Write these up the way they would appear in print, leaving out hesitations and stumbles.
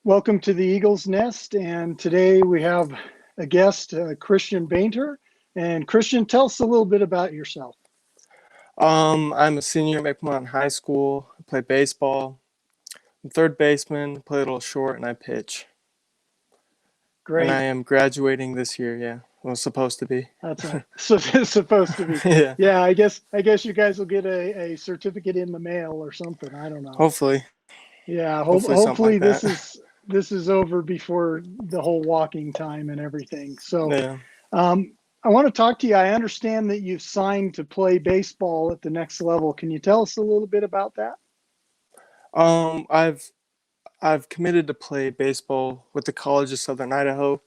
Welcome to the Eagle's Nest, and today we have a guest, Christian Bainter. And Christian, tell us a little bit about yourself. I'm a senior at McMahon High School. I play baseball. I'm third baseman, play a little short, and I pitch. And I Great. am graduating this year, yeah. I was supposed to be. That's so it's supposed to be. Yeah, Yeah, I guess you guys will get a certificate in the mail or something. I don't know. hopefully. Yeah, Hopefully something hopefully like that. this is over before the whole walking time and everything. So, Yeah. I want to talk to you. I understand that you've signed to play baseball at the next level. Can you tell us a little bit about that? I've committed to play baseball with the College of Southern Idaho.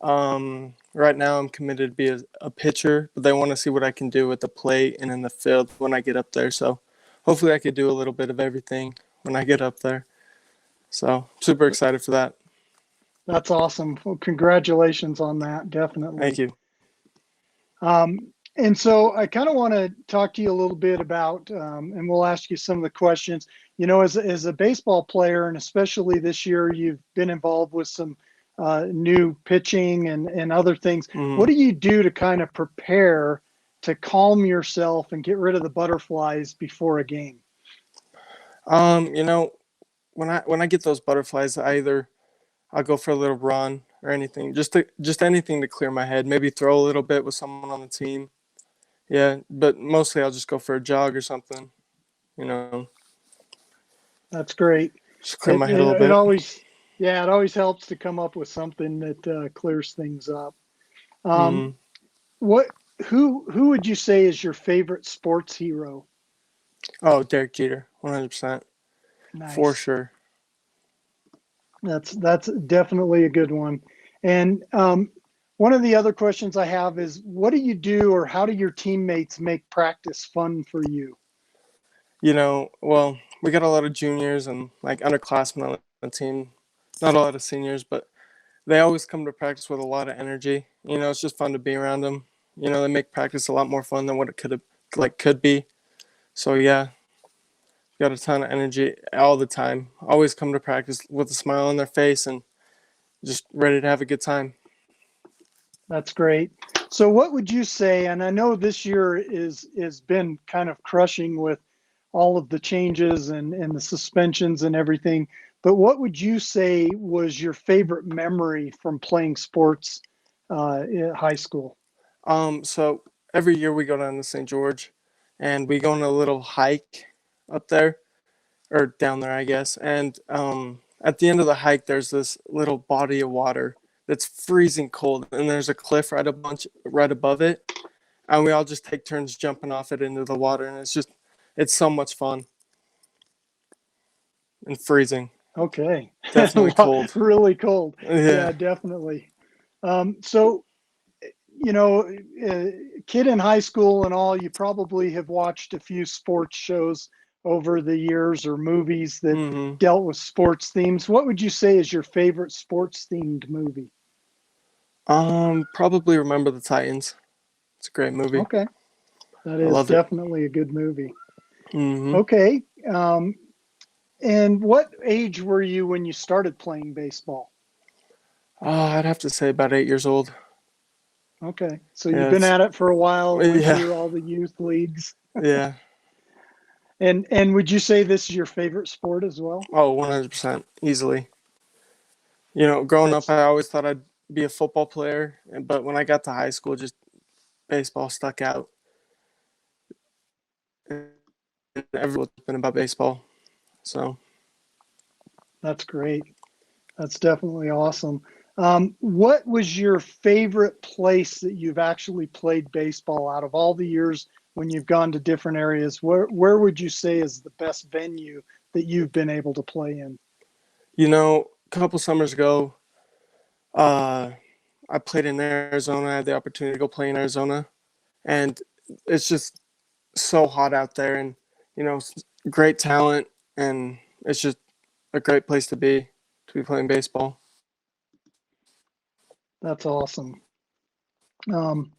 Right now I'm committed to be a pitcher, but they want to see what I can do at the plate and in the field when I get up there. So hopefully I could do a little bit of everything when I get up there. So super excited for that. That's awesome. Well, congratulations on that, Thank definitely. you. And so I kind of want to talk to you a little bit about, and we'll ask you some of the questions. As a baseball player, and especially this year, you've been involved with some new pitching and other things. What hmm do you do to kind of prepare to calm yourself and get rid of the butterflies before a game? You know, when I get those butterflies, I'll go for a little run or anything, just anything to clear my head. Maybe throw a little bit with someone on the team. Yeah, but mostly I'll just go for a jog or something. You know, That's great. just clear It, my head a it, little it bit. always, yeah, it always helps to come up with something that clears things up. Um, hmm What who would you say is your favorite sports hero? Oh, Derek Jeter, 100% for Nice. sure. That's definitely a good one. And one of the other questions I have is, what do you do, or how do your teammates make practice fun for you? Well, we got a lot of juniors and like underclassmen on the team. Not a lot of seniors, but they always come to practice with a lot of energy. It's just fun to be around them. They make practice a lot more fun than what it could be. So yeah, got a ton of energy all the time. Always come to practice with a smile on their face and just ready to have a good time. That's great. So what would you say, and I know this year is been kind of crushing with all of the changes and the suspensions and everything, but what would you say was your favorite memory from playing sports in high school? So every year we go down to St. George, and we go on a little hike up there or down there, I guess. And at the end of the hike, there's this little body of water that's freezing cold, and there's a cliff right above it, and we all just take turns jumping off it into the water, and it's so much fun and freezing, Okay. definitely cold. Really cold. Yeah. Yeah, definitely. So, you know, uh, kid in high school and all, you probably have watched a few sports shows over the years or movies that hmm dealt with sports themes. What would you say is your favorite sports themed movie? Probably Remember the Titans. It's a great movie. Okay. That I is love it. definitely a good movie. hmm Okay. And what age were you when you started playing baseball? I'd have to say about 8 years old. Okay. So you've Yeah, been it's at it for a while, went yeah, through all the youth leagues. yeah. And would you say this is your favorite sport as well? Oh, 100% easily. Growing up, That's I always thought I'd be a football player, but when I got to high school, just baseball stuck out. And everyone's been about baseball. So, that's great. That's definitely awesome. What was your favorite place that you've actually played baseball out of all the years when you've gone to different areas? Where would you say is the best venue that you've been able to play in? a couple summers ago, uh, I played in Arizona. I had the opportunity to go play in Arizona, and it's just so hot out there, and great talent, and it's just a great place to be playing baseball. That's awesome. Um,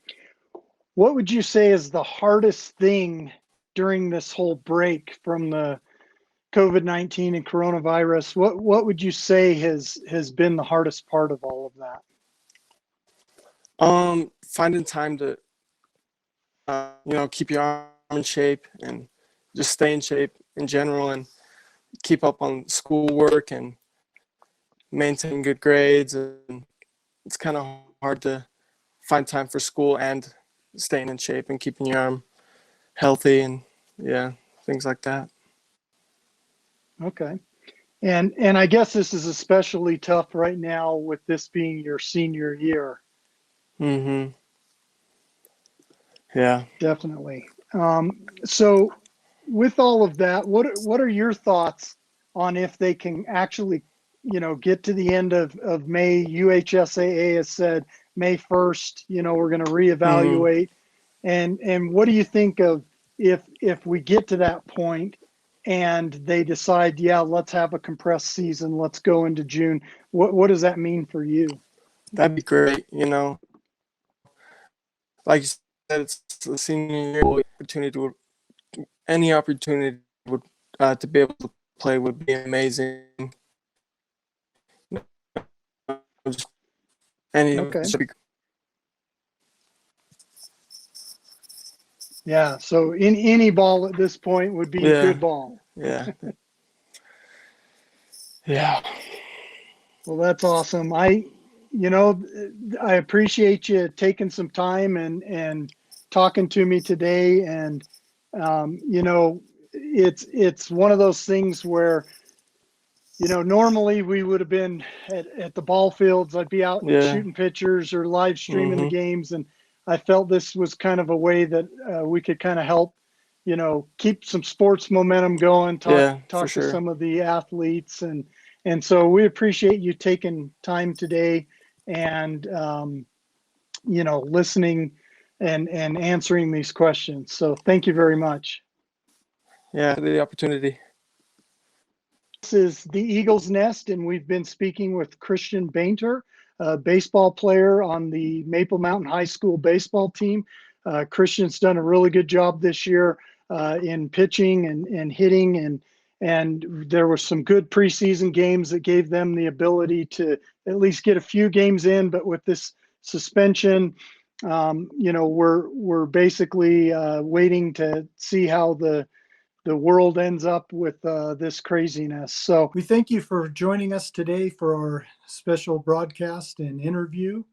what would you say is the hardest thing during this whole break from COVID-19 and coronavirus, what would you say has been the hardest part of all of that? Finding time to keep your arm in shape and just stay in shape in general and keep up on schoolwork and maintain good grades. And it's kind of hard to find time for school and staying in shape and keeping your arm healthy and yeah, things like that. Okay. And I guess this is especially tough right now with this being your senior year. Mm-hmm. Yeah. Definitely. So with all of that, what are your thoughts on if they can actually, get to the end of May? UHSAA has said May 1st, we're going to Mm-hmm. reevaluate. And what do you think of if we get to that point and they decide, yeah, let's have a compressed season, let's go into June. What does that mean for you? That'd be great. Like you said, it's the senior year. Any opportunity would to be able to play would be amazing. Just any Okay. should be. Yeah. So in any ball at this point would be Yeah. good ball. Yeah. Yeah. Well, that's awesome. You know, I appreciate you taking some time and talking to me today. And it's one of those things where normally we would have been at the ball fields. I'd be out Yeah. shooting pictures or live streaming the Mm-hmm. games, and I felt this was kind of a way that we could kind of help, keep some sports momentum going. Talk Yeah, for talk to sure. some of the athletes, and so we appreciate you taking time today and listening and answering these questions. So thank you very much. Yeah, the opportunity. This is the Eagle's Nest, and we've been speaking with Christian Bainter, a baseball player on the Maple Mountain High School baseball team. Christian's done a really good job this year in pitching and hitting, and there were some good preseason games that gave them the ability to at least get a few games in. But with this suspension, we're basically waiting to see how the world ends up with this craziness. So we thank you for joining us today for our special broadcast and interview.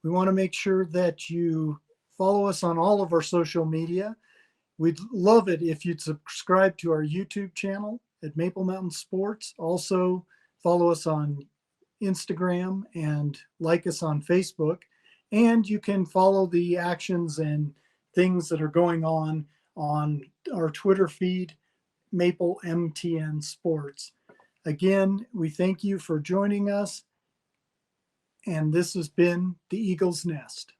We want to make sure that you follow us on all of our social media. We'd love it if you'd subscribe to our YouTube channel at Maple Mountain Sports. Also, follow us on Instagram and like us on Facebook. And you can follow the actions and things that are going on our Twitter feed, Maple MTN Sports. Again, we thank you for joining us, and this has been the Eagle's Nest.